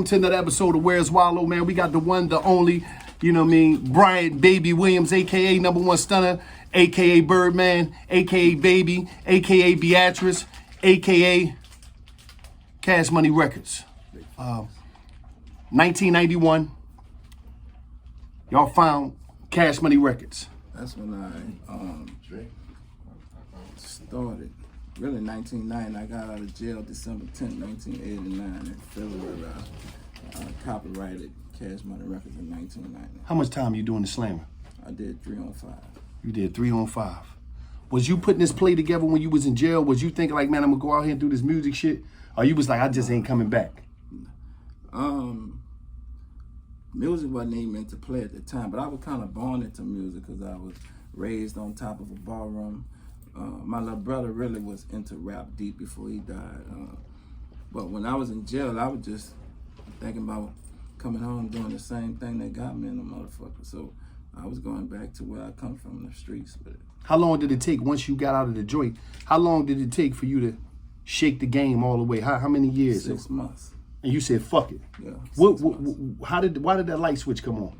welcome to another episode of Where's Wallo, man. We got the one, the only, you know what I mean, Brian Baby Williams, a.k.a. Number One Stunner, a.k.a. Birdman, a.k.a. Baby, a.k.a. Beatrice, a.k.a. Cash Money Records. 1991, y'all found Cash Money Records. That's when I started. Really, 1990. I got out of jail December 10th, 1989. In February, I copyrighted Cash Money Records in 1990. How much time you doing the slammer? I did 3 on 5. You did 3 on 5. Was you putting this play together when you was in jail? Was you thinking like, man, I'm gonna go out here and do this music shit? Or you was like, I just ain't coming back? Music wasn't even meant to play at the time, but I was kind of born into music because I was raised on top of a ballroom. My little brother really was into rap deep before he died. But when I was in jail, I was just thinking about coming home doing the same thing that got me in the motherfucker. So I was going back to where I come from, the streets with it. How long did it take once you got out of the joint? How long did it take for you to shake the game all the way? How many years? 6 months. And you said, fuck it. Yeah. Why did that light switch come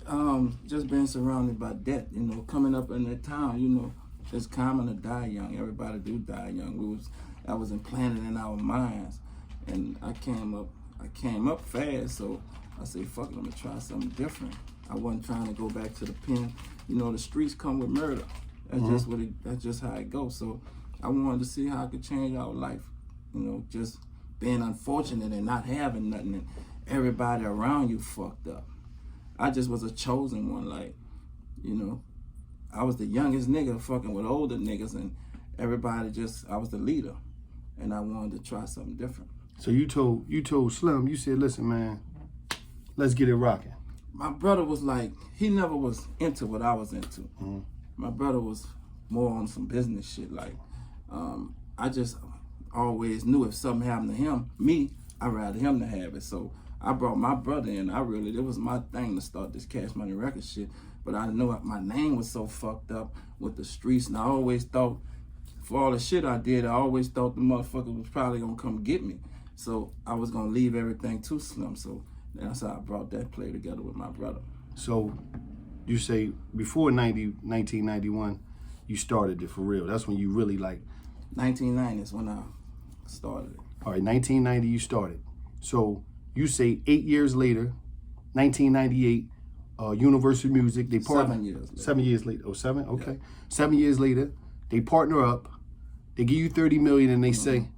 on? Just being surrounded by debt, you know, coming up in that town, you know, it's common to die young. Everybody do die young. That was implanted in our minds. And I came up fast, so I said, fuck it, I'm gonna try something different. I wasn't trying to go back to the pen. You know, the streets come with murder. That's that's just how it goes. So I wanted to see how I could change our life. You know, just being unfortunate and not having nothing and everybody around you fucked up. I just was a chosen one, like, you know, I was the youngest nigga fucking with older niggas and everybody I was the leader and I wanted to try something different. So you told Slim, you said, listen, man, let's get it rocking. My brother was like, he never was into what I was into. Mm-hmm. My brother was more on some business shit. Like, I just always knew if something happened to him, I'd rather him to have it. So I brought my brother in. It was my thing to start this Cash Money Records shit. But I know my name was so fucked up with the streets, and I always thought, for all the shit I did, I always thought the motherfucker was probably gonna come get me. So I was gonna leave everything to Slim. So that's how I brought that play together with my brother. So you say before 1991, you started it for real. That's when you really like... 1990 is when I started it. All right, 1990 you started. So you say 8 years later, 1998, Universal Music, they partner. 7 years later. 7 years later. Oh, 7? Okay. Yeah. 7 years later, they partner up. They give you $30 million, and they say,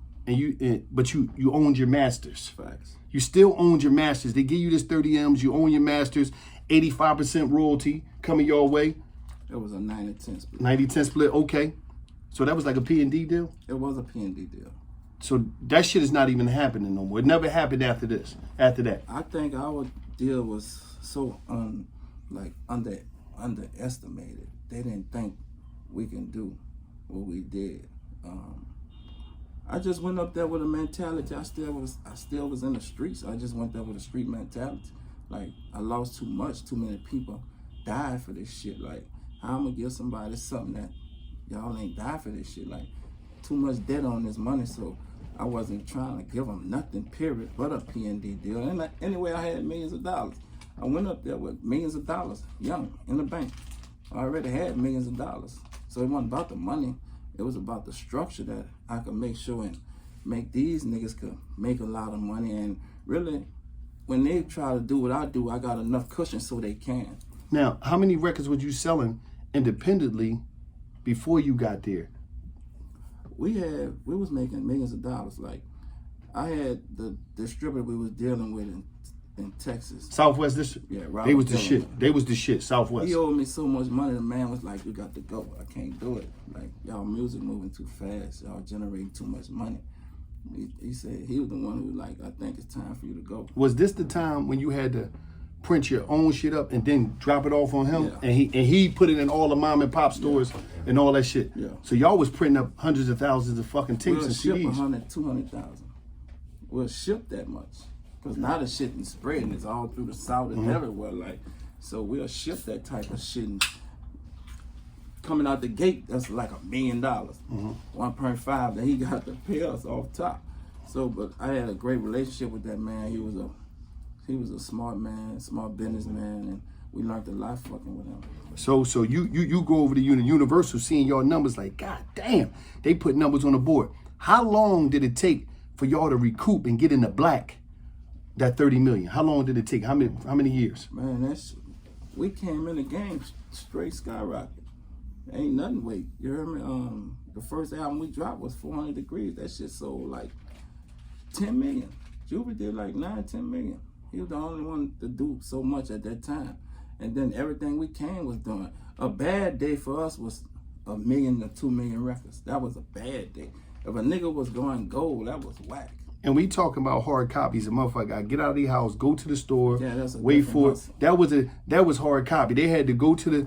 but you owned your masters. Facts. You still owned your masters. They give you this 30 M's. You own your masters. 85% royalty coming your way. It was a 90-10 split. 90-10 split. Okay. So that was like a P&D deal. It was a P&D deal. So that shit is not even happening no more. It never happened after this. After that. I think our deal was so underestimated. They didn't think we can do what we did. I just went up there with a mentality. I still was in the streets. I just went there with a street mentality. Like, I lost too much. Too many people died for this shit. Like, how I'm gonna give somebody something that y'all ain't died for this shit? Like, too much debt on this money. So I wasn't trying to give them nothing, period, but a P&D deal. And anyway, I had millions of dollars. I went up there with millions of dollars, young, in the bank. I already had millions of dollars. So it wasn't about the money. It was about the structure that I could make sure and make these niggas could make a lot of money. And really, when they try to do what I do, I got enough cushion so they can. Now, how many records were you selling independently before you got there? We was making millions of dollars. Like, I had the distributor we was dealing with in Texas. Southwest District? Yeah, They was the shit. They was the shit, Southwest. He owed me so much money, the man was like, you got to go. I can't do it. Like, y'all music moving too fast. Y'all generating too much money. He said, he was the one who was like, I think it's time for you to go. Was this the time when you had to print your own shit up and then drop it off on him? Yeah. And he put it in all the mom and pop stores and all that shit? Yeah. So y'all was printing up hundreds of thousands of fucking tapes and CDs? We'll ship 100, 200,000. We'll ship that much. Because now the shit is spreading. It's all through the South and everywhere. Like, so we'll ship that type of shit. And coming out the gate, that's like $1 million. 1.5 that he got to pay us off top. So, but I had a great relationship with that man. He was a He was a smart man, smart businessman, and we learned a lot fucking with him. So you go over to Universal, seeing your numbers, like, God damn, they put numbers on the board. How long did it take for y'all to recoup and get in the black that 30 million? How long did it take? How many years? Man, we came in the game straight skyrocket. Ain't nothing wait. You heard me? The first album we dropped was 400 Degrees. That shit sold like 10 million. Juvie did like 9-10 million. He was the only one to do so much at that time. And then everything we came was doing. A bad day for us was 1 million to 2 million records. That was a bad day. If a nigga was going gold, that was whack. And we talking about hard copies. A motherfucker gotta get out of the house, go to the store, wait for it. Hustle. That was hard copy. They had to go to the.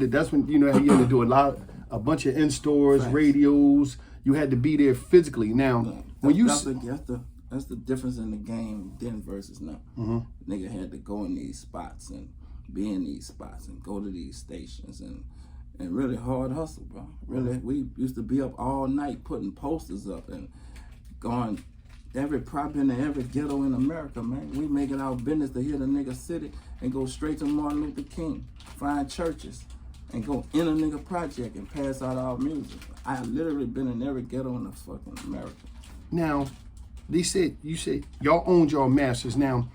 That's when you had to do a bunch of in stores, radios. You had to be there physically. Now, that's the difference in the game then versus now. Nigga had to go in these spots and be in these spots and go to these stations and really hard hustle, bro. Really, we used to be up all night putting posters up and going probably in every ghetto in America, man. We make it our business to hit a nigga city and go straight to Martin Luther King, find churches, and go in a nigga project and pass out our music. I literally been in every ghetto in the fucking America. Now, you said y'all owned your masters. Now,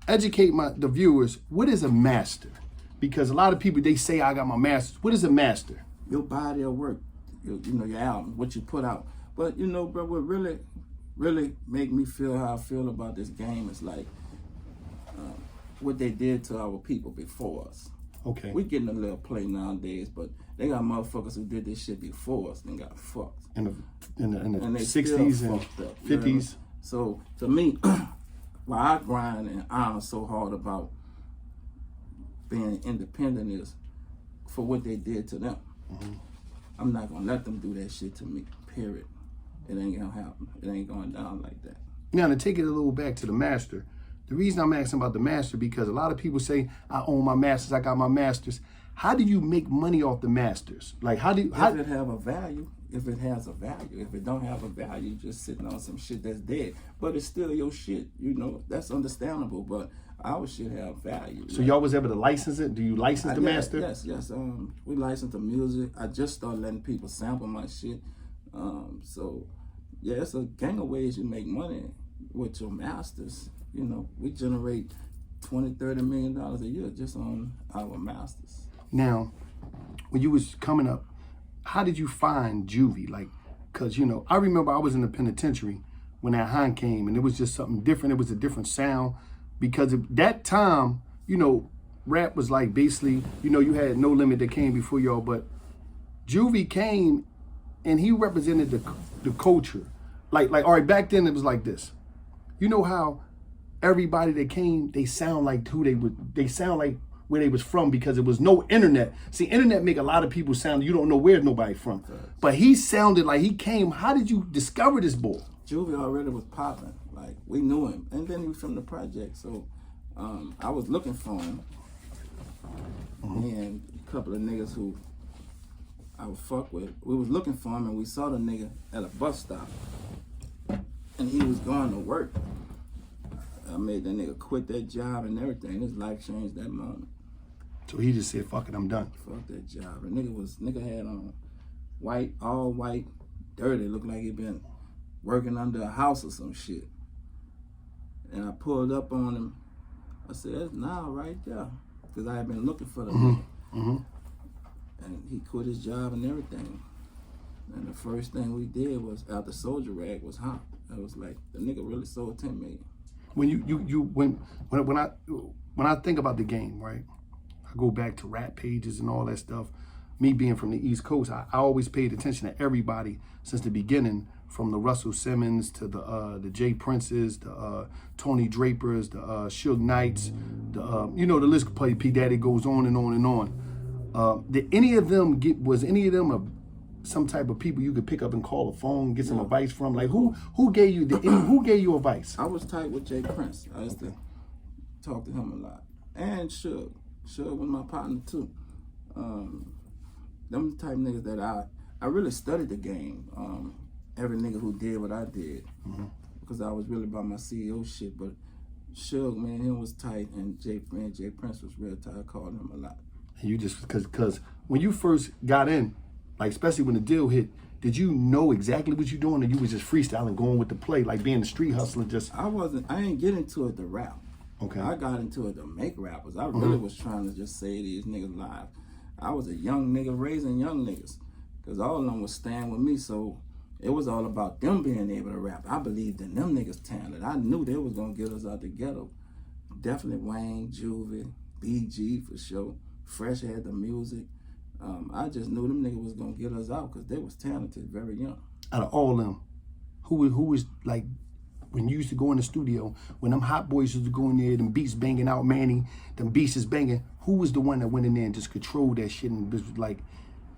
educate the viewers. What is a master? Because a lot of people, they say I got my masters. What is a master? Your body of work, your album, what you put out. But bro, what really make me feel how I feel about this game is like what they did to our people before us. Okay. We getting a little play nowadays, but they got motherfuckers who did this shit before us and got fucked. In the and they 60s and 50s. So to me, why I grind and I'm so hard about being independent is for what they did to them. I'm not gonna let them do that shit to me, period. It ain't gonna happen. It ain't going down like that. Now, to take it a little back to the master, the reason I'm asking about the master, because a lot of people say, I own my masters, I got my masters. How do you make money off the masters? Like, if it have a value, if it has a value. If it don't have a value, just sitting on some shit that's dead. But it's still your shit, that's understandable. But our shit have value. So y'all was able to license it? Do you license the master? Yes. We license the music. I just started letting people sample my shit. So yeah, it's a gang of ways you make money with your masters. We generate $20-30 million a year just on our masters. Now, when you was coming up, how did you find Juvie? Like, cause I remember I was in the penitentiary when that Hunt came, and it was just something different. It was a different sound, because at that time, rap was like basically, you had No Limit that came before y'all, but Juvie came and he represented the culture. Like all right, back then it was like this. You know how everybody that came, they sound like they sound like where they was from, because there was no internet. See, internet make a lot of people sound, you don't know where nobody from. But he sounded like he came. How did you discover this boy? Juvie already was popping. Like, we knew him. And then he was from the project. So I was looking for him. And a couple of niggas who I would fuck with, we was looking for him, and we saw the nigga at a bus stop. And he was going to work. I made that nigga quit that job and everything. His life changed that moment. So he just said, fuck it, I'm done. Fuck that job. The nigga had on white, all white, dirty, looked like he been working under a house or some shit. And I pulled up on him. I said, that's Now right there. Because I had been looking for the nigga. And he quit his job and everything. And the first thing we did was, after Soldier Rag was hot. I was like, the nigga really sold 10 million. When I think about the game, right? I go back to rap pages and all that stuff. Me being from the East Coast, I always paid attention to everybody since the beginning, from the Russell Simmons to the Jay Princes, the Tony Drapers, the Suge Knights, the list of P Daddy goes on and on and on. Did any of them was any of them some type of people you could pick up and call a phone, get some advice from? Like, who gave you advice? I was tight with Jay Prince. I used to talk to him a lot. And Suge was my partner too. Them the type of niggas that I really studied the game. Every nigga who did what I did, because I was really about my CEO shit. But Suge, man, him was tight, and Jay Prince was real tight. I called him a lot. And you just because when you first got in, like especially when the deal hit, did you know exactly what you doing, or you was just freestyling, going with the play, like being a street hustler? Just I ain't get into it to rap. Okay. I got into it to make rappers. I really was trying to just save these niggas' lives. I was a young nigga raising young niggas, because all of them was staying with me, so it was all about them being able to rap. I believed in them niggas' talent. I knew they was gonna get us out the ghetto. Definitely Wayne, Juvie, BG for sure. Fresh had the music. I just knew them niggas was gonna get us out because they was talented, very young. Out of all of them, who was like, when you used to go in the studio, when them hot boys used to go in there, them beats banging out, Manny, them beats is banging, who was the one that went in there and just controlled that shit and was like,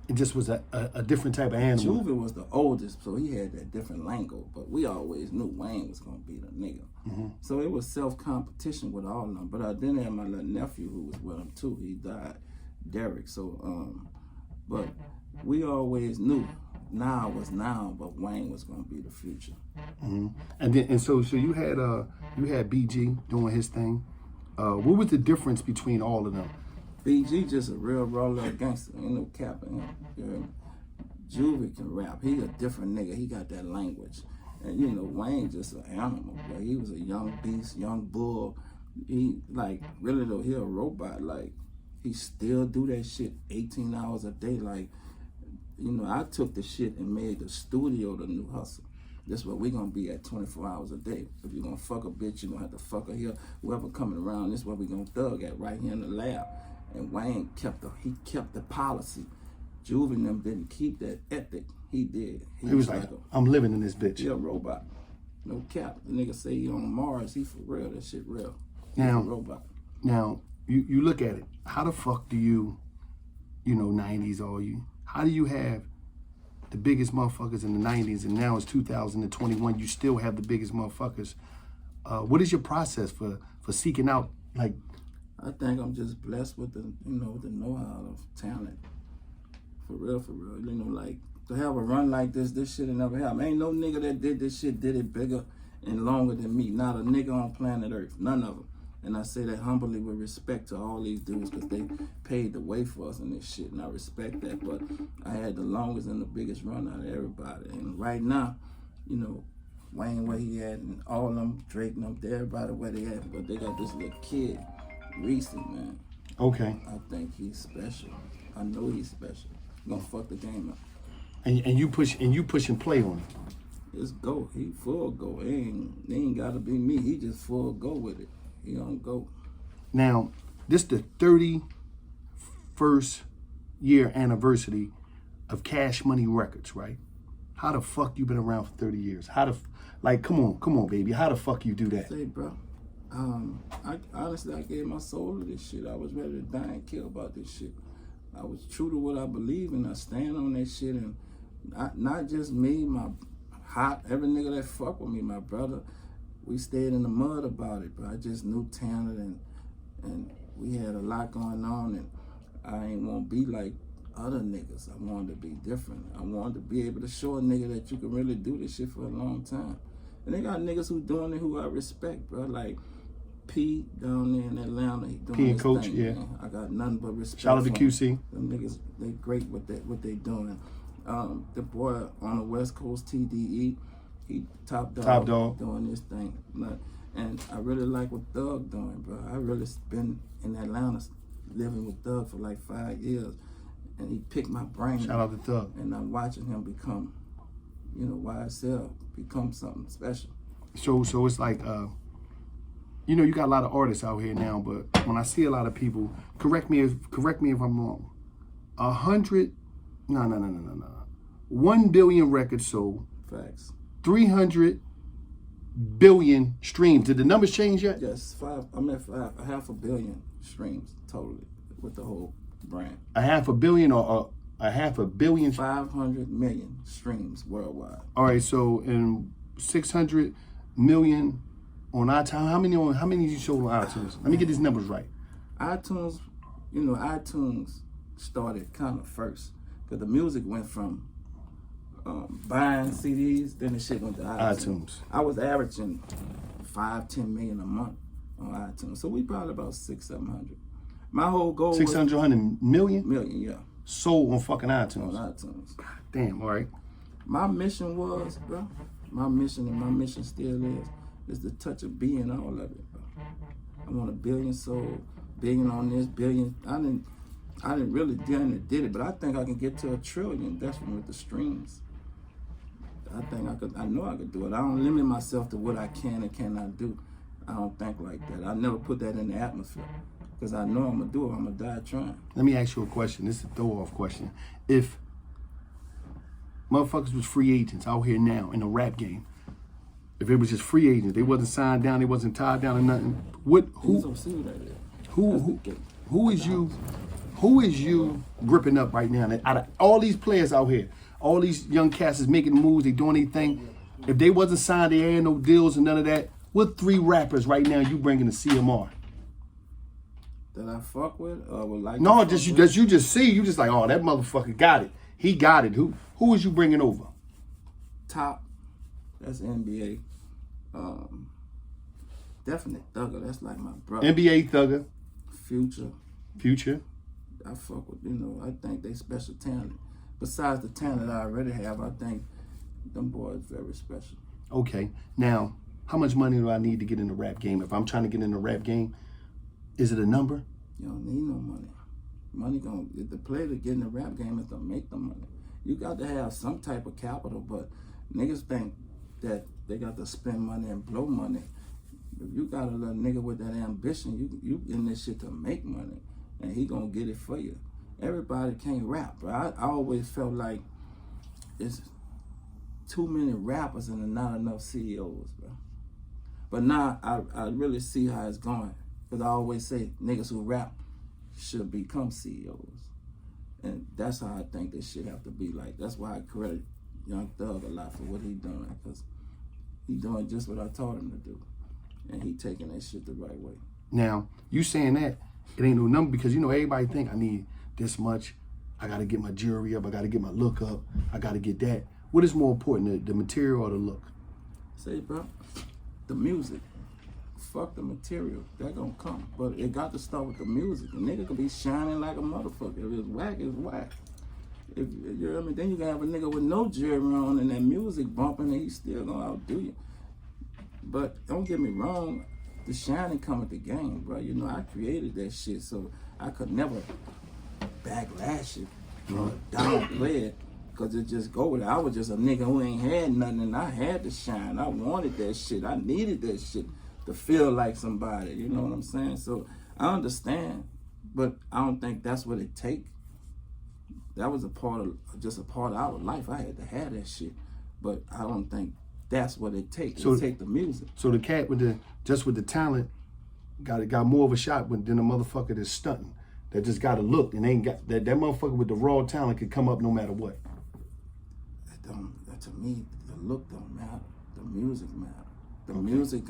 it just was a different type of animal? Juvie was the oldest, so he had that different lingo, but we always knew Wayne was gonna be the nigga. So it was self-competition with all of them, but I then had my little nephew who was with him too. He died, Derek, so, but we always knew now was now, but Wayne was gonna be the future. And so you had BG doing his thing. What was the difference between all of them? BG just a real raw little gangster, ain't no cap in him. You know? Juvie can rap. He a different nigga. He got that language. And you know, Wayne just an animal. But he was a young beast, young bull. He like really though, he a robot. Like he still do that shit 18 hours a day. Like, you know, I took the shit and made the studio the new hustle. This is where we gonna be at 24 hours a day. If you're gonna fuck a bitch, you're gonna have to fuck her here. Whoever coming around, this is where we gonna thug at, right here in the lab. And Wayne kept the policy. Juvie and them didn't keep that ethic. He did. He was like, I'm living in this bitch. He a robot. No cap. The nigga say he on Mars, he for real. That shit real. Now, He's a robot. Now, you look at it. How the fuck do you know, 90s all you, how do you have the biggest motherfuckers in the 90s and now it's 2021, you still have the biggest motherfuckers? What is your process for seeking out, like? I think I'm just blessed with the know-how of talent. For real. You know, like, to have a run like this shit never happened. Ain't no nigga that did this shit did it bigger and longer than me. Not a nigga on planet Earth. None of them. And I say that humbly with respect to all these dudes because they paved the way for us in this shit, and I respect that. But I had the longest and the biggest run out of everybody. And right now, you know, Wayne where he at, and all of them, Drake and them, everybody where they at. But they got this little kid, Reese, man. Okay. I think he's special. I know he's special. Gonna fuck the game up. And you push and play on it. It's go. He full go. It ain't gotta be me. He just full go with it. He don't go. Now, this the 31st year anniversary of Cash Money Records, right? How the fuck you been around for 30 years? Come on, baby. How the fuck you do that? Say, bro, I honestly, I gave my soul to this shit. I was ready to die and kill about this shit. I was true to what I believe in. I stand on that shit, and not just me, every nigga that fuck with me, my brother. We stayed in the mud about it, but I just knew talent, and we had a lot going on, and I ain't want to be like other niggas. I wanted to be different. I wanted to be able to show a nigga that you can really do this shit for a long time. And they got niggas who doing it who I respect, bro. Like P down there in Atlanta, he doing P and his Coach, thing, yeah. Man. I got nothing but respect. Shout out to QC. Them niggas, they great with that, what they doing. The boy on the West Coast, TDE, he top dog doing this thing. And I really like what Thug doing, bro. I really been in Atlanta living with Thug for like 5 years. And he picked my brain. Shout out to Thug. And I'm watching him become, you know, YSL, become something special. So it's like, you know, you got a lot of artists out here now, but when I see a lot of people, correct me if I'm wrong, 1 billion records sold. Facts. 300 billion streams. Did the numbers change yet? Yes, I'm at 500 million streams totally with the whole brand. 500 million or a 500 million? 500 million streams worldwide. All right, so in 600 million on iTunes. How many you sold on iTunes? Let me get these numbers right. iTunes, you know, iTunes started kind of first because the music went from buying CDs, then the shit went to iTunes. I was averaging 5-10 million a month on iTunes. So we probably about 600-700. My whole goal 600 million? Million, yeah. Sold on fucking iTunes. On iTunes. Damn, all right. My mission was, bro, my mission and my mission still is to touch a billion, all of it, bro. I want 1 billion sold, billion on this, billion. I didn't really did it, but I think I can get to 1 trillion. That's with the streams. I think I know I could do it. I don't limit myself to what I can and cannot do. I don't think like that. I never put that in the atmosphere because I know I'm gonna do it. I'm gonna die trying. Let me ask you a question. This is a throw-off question. If motherfuckers was free agents out here now in the rap game, if it was just free agents, they wasn't signed down, they wasn't tied down or nothing. Who is you gripping up right now? Out of all these players out here, all these young cats is making moves, they doing their thing. If they wasn't signed, they had no deals and none of that. What 3 rappers right now you bringing to CMR? That I fuck with or would like? No, just you just see. You just like, oh, that motherfucker got it. He got it. Who is you bringing over? Top. That's NBA. Definitely Thugger. That's like my brother. NBA Thugger. Future. I fuck with, I think they special talent. Besides the talent I already have, I think them boys very special. Okay. Now, how much money do I need to get in the rap game? If I'm trying to get in the rap game, is it a number? You don't need no money. The play to get in the rap game is to make the money. You got to have some type of capital, but niggas think that they got to spend money and blow money. If you got a little nigga with that ambition, you in this shit to make money, and he gonna get it for you. Everybody can't rap, bro. I always felt like it's too many rappers and not enough CEOs, bro. But now I really see how it's going. Because I always say niggas who rap should become CEOs. And that's how I think this shit have to be like. That's why I credit Young Thug a lot for what he doing. Because he doing just what I taught him to do. And he taking that shit the right way. Now, you saying that, it ain't no number because, everybody think I need this much. I got to get my jewelry up. I got to get my look up. I got to get that. What is more important, the material or the look? Say, bro, the music. Fuck the material. That gonna come. But it got to start with the music. The nigga could be shining like a motherfucker. If it's whack, it's whack. If you know what I mean, then you can have a nigga with no jewelry on and that music bumping and he's still gonna outdo you. But don't get me wrong, the shining come with the game, bro. I created that shit, so I could never backlash it or downplay it. Cause it just go with it. I was just a nigga who ain't had nothing and I had to shine. I wanted that shit. I needed that shit to feel like somebody, you know what I'm saying? So I understand, but I don't think that's what it take. That was a part of our life. I had to have that shit, but I don't think that's what it takes. So it take the music. So the cat with the talent got more of a shot than a motherfucker that's stunting, that just got a look and ain't got that motherfucker with the raw talent could come up no matter what. To me, the look don't matter. The music matter. The music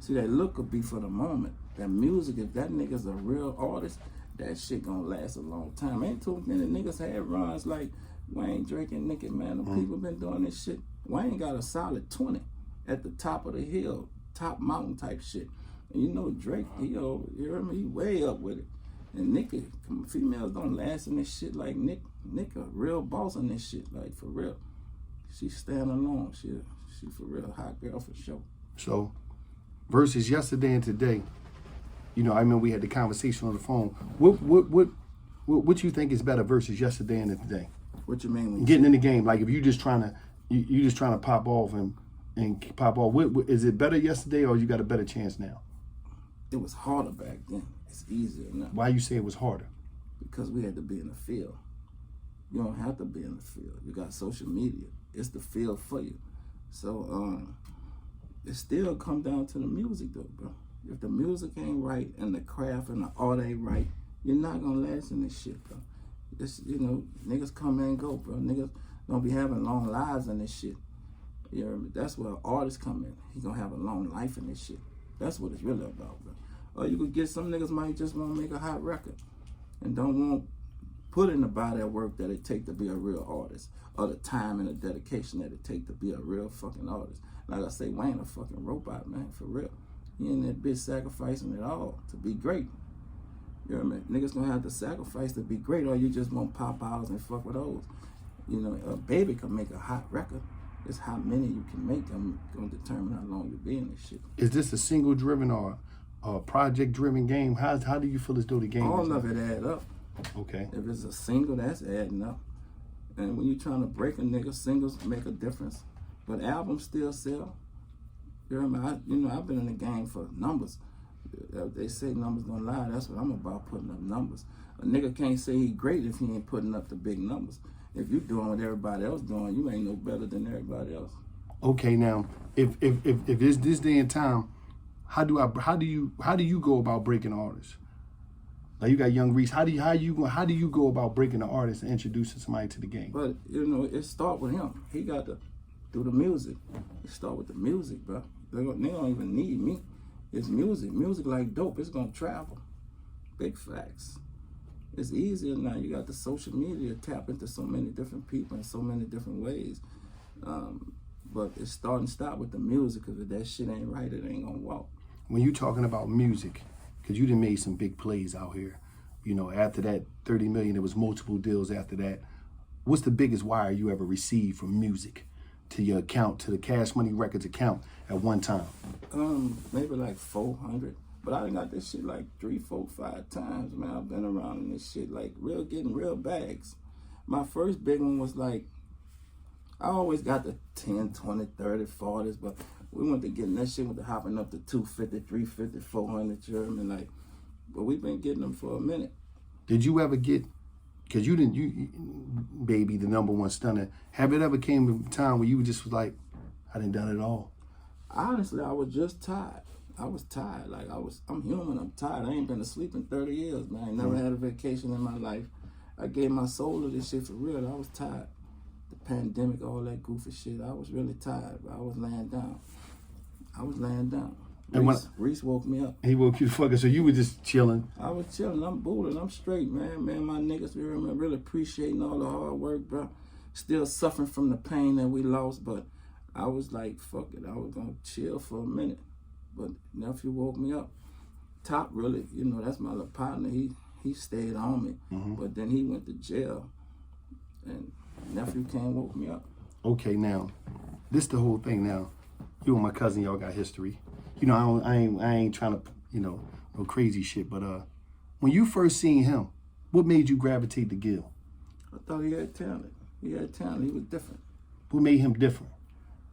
see that look could be for the moment. That music, if that nigga's a real artist, that shit gonna last a long time. Ain't too many niggas had runs like Wayne, Drake, and Nicki, man. The people been doing this shit. Wayne got a solid 20 at the top of the hill, top mountain type shit. And Drake, you hear me? He way up with it. And Nicki, females don't last in this shit like Nick a real boss in this shit, like for real. She stand alone. She for real hot girl for sure. So, versus yesterday and today, I remember we had the conversation on the phone. What you think is better versus yesterday and today? What you mean? When getting in the game, like if you just trying to pop off and pop off. Is it better yesterday or you got a better chance now? It was harder back then. It's easier now. Why you say it was harder? Because we had to be in the field. You don't have to be in the field. You got social media. It's the field for you. So it still come down to the music though, bro. If the music ain't right and the craft and the art ain't right, you're not gonna last in this shit, bro. This, niggas come and go, bro. Niggas don't be having long lives in this shit. You know what I mean? That's where artists come in. He gonna have a long life in this shit. That's what it's really about, bro. Or you could get some niggas might just want to make a hot record and don't want put in the body of work that it take to be a real artist, or the time and the dedication that it take to be a real fucking artist. Like I say, Wayne a fucking robot, man, for real. You in that bitch sacrificing it all to be great. You know what I mean? Niggas gonna have to sacrifice to be great, or you just want pop outs and fuck with those. You know, a baby can make a hot record. It's how many you can make. I'm gonna determine how long you be in this shit. Is this a single driven or a project driven game? How do you feel as though the game All is? of it add up. Okay. If it's a single, that's adding up. And when you're trying to break a nigga, singles make a difference. But albums still sell. You know, I've been in the game for numbers. They say numbers don't lie. That's what I'm about, putting up numbers. A nigga can't say he great if he ain't putting up the big numbers. If you doing what everybody else doing, you ain't no better than everybody else. Okay, now if it's this day and time, how do you go about breaking artists? Like you got Young Reese. How do you go about breaking an artist and introducing somebody to the game? But you know, it start with him. He got to do the music. It start with the music, bro. They don't even need me. It's music. Music like dope. It's gonna travel. Big facts. It's easier now. You got the social media to tap into so many different people in so many different ways. But it's start and stop with the music, because if that shit ain't right, it ain't gonna walk. When you talking about music, because you done made some big plays out here. You know, after that 30 million, there was multiple deals after that. What's the biggest wire you ever received from music to your account, to the Cash Money Records account at one time? Maybe like 400. But I done got this shit like 3, 4, 5 times, man. I've been around in this shit, like getting real bags. My first big one was like, I always got the 10, 20, 30, 40s, but we went to getting that shit, went to hopping up to 250, 350, 400, you know what I mean? Like, but we've been getting them for a minute. Did you ever get, because you baby, the #1 stunner, have it ever came a time where you just was like, I done done it all? Honestly, I was just tired. I was tired. Like, I'm human, I'm tired. I ain't been asleep in 30 years, man. I ain't never had a vacation in my life. I gave my soul to this shit for real. I was tired. The pandemic, all that goofy shit, I was really tired, but I was laying down. Reese woke me up. He woke you the fuck up, so you were just chilling. I was chilling. I'm booling. I'm straight, man. Man, my niggas, we really appreciating all the hard work, bro. Still suffering from the pain that we lost, but I was like, fuck it. I was gonna chill for a minute. But nephew woke me up. Top really, you know, that's my little partner. He stayed on me, but then he went to jail, and nephew came and woke me up. Okay, now, this the whole thing. Now, you and my cousin, y'all got history. You know, I ain't trying to, you know, no crazy shit. But when you first seen him, what made you gravitate to Gil? I thought he had talent. He had talent. He was different. What made him different?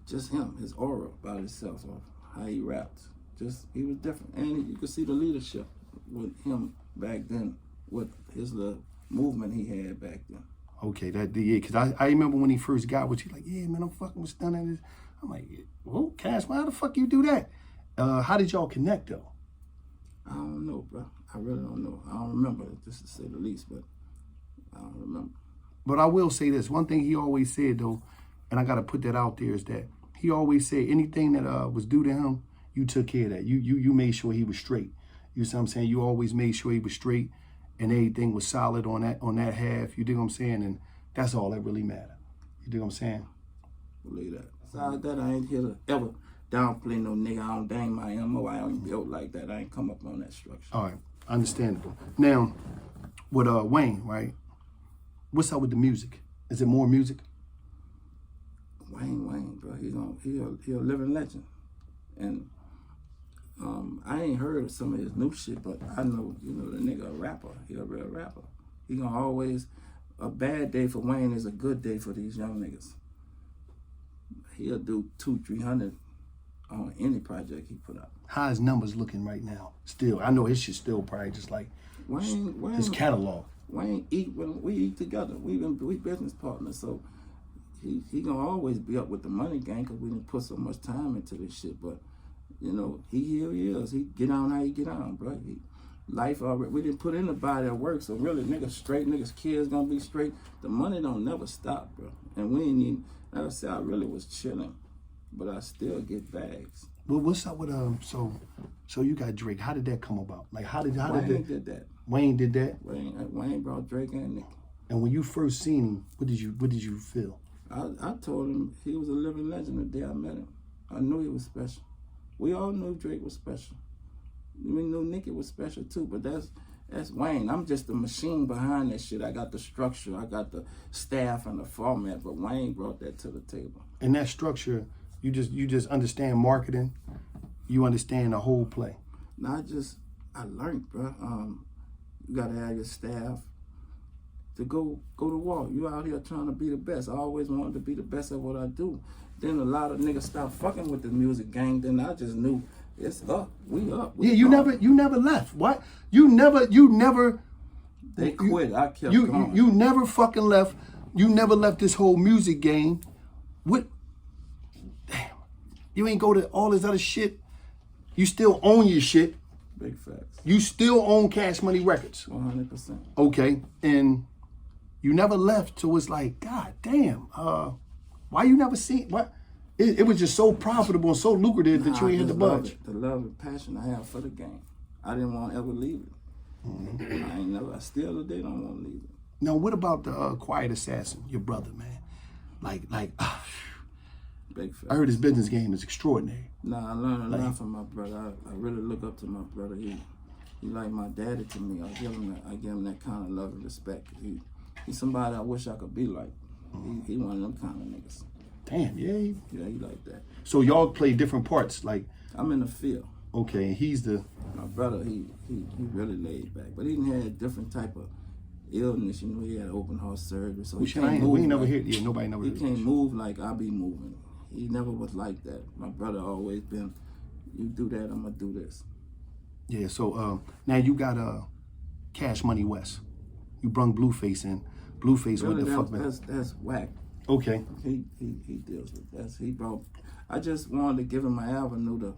Just him, his aura about himself, or how he rapped. Just, he was different. And you could see the leadership with him back then, with his little movement he had back then. Okay, yeah, because I remember when he first got with you, like, yeah, man, I'm fucking with Stunner. I'm like, well, Cash, why the fuck you do that? How did y'all connect, though? I don't know, bro. I really don't know. I don't remember, just to say the least, but I don't remember. But I will say this. One thing he always said, though, and I got to put that out there, is that he always said anything that was due to him, you took care of that. You made sure he was straight. You see what I'm saying? You always made sure he was straight and everything was solid on that half. You dig what I'm saying? And that's all that really mattered. You dig what I'm saying? Believe that. Besides that, I ain't here to ever downplay no nigga. I don't dang my MO. I ain't built like that. I ain't come up on that structure. All right. Understandable. Now, with Wayne, right? What's up with the music? Is it more music? Wayne, bro. He a living legend. And I ain't heard some of his new shit, but I know, you know, the nigga a rapper. He a real rapper. He gonna always, a bad day for Wayne is a good day for these young niggas. He'll do 200-300 on any project he put out. How his numbers looking right now? Still, I know his shit still probably just like Wayne his catalog. Wayne eat when we eat together. We business partners, so he gonna always be up with the money gang, because we didn't put so much time into this shit. But you know, he is. He get on how he get on, bro. Life already, we didn't put in the body of work, so really niggas straight, niggas kids gonna be straight. The money don't never stop, bro. And we ain't even, like I said, I really was chilling, but I still get bags. Well, what's up with so you got Drake. How did that come about? Like how did Wayne did that. Wayne did that? Wayne brought Drake and Nick. And when you first seen him, what did you feel? I told him he was a living legend the day I met him. I knew he was special. We all knew Drake was special. We knew Nicki was special too, but that's Wayne. I'm just the machine behind that shit. I got the structure, I got the staff and the format, but Wayne brought that to the table. And that structure, you just understand marketing. You understand the whole play. Now I learned, bro. You gotta have your staff to go to war. You out here trying to be the best. I always wanted to be the best at what I do. Then a lot of niggas stopped fucking with the music gang. Then I just knew it's up. We up. We You never left. What? You never. They quit. I kept you, going. You never fucking left. You never left this whole music game. What? Damn. You ain't go to all this other shit. You still own your shit. Big facts. You still own Cash Money Records. 100%. Okay, and you never left. So it's like, God damn. Why you never seen what? It was just so profitable and so lucrative that you ain't had to budge. The love and passion I have for the game. I didn't want to ever leave it. I still today don't want to leave it. Now, what about the Quiet Assassin, your brother, man? Like, Big fact. I heard his business game is extraordinary. Nah, I learned a lot from my brother. I really look up to my brother. He like my daddy to me. I give him that kind of love and respect. He's somebody I wish I could be like. He one of them kind of niggas. Damn, yeah. Yeah, he like that. So y'all play different parts, like. I'm in the field. Okay, and he's the. My brother, he really laid back, but he had a different type of illness. You know, he had open heart surgery, so he can't move. We ain't never like, heard. Yeah, nobody never. He heard can't move like I be moving. He never was like that. My brother always been, you do that, I'm gonna do this. Yeah. So now you got Cash Money West. You brung Blueface in. Blueface, Really, what the fuck, man? That's whack. Okay. He deals with that. He brought. I just wanted to give him an avenue to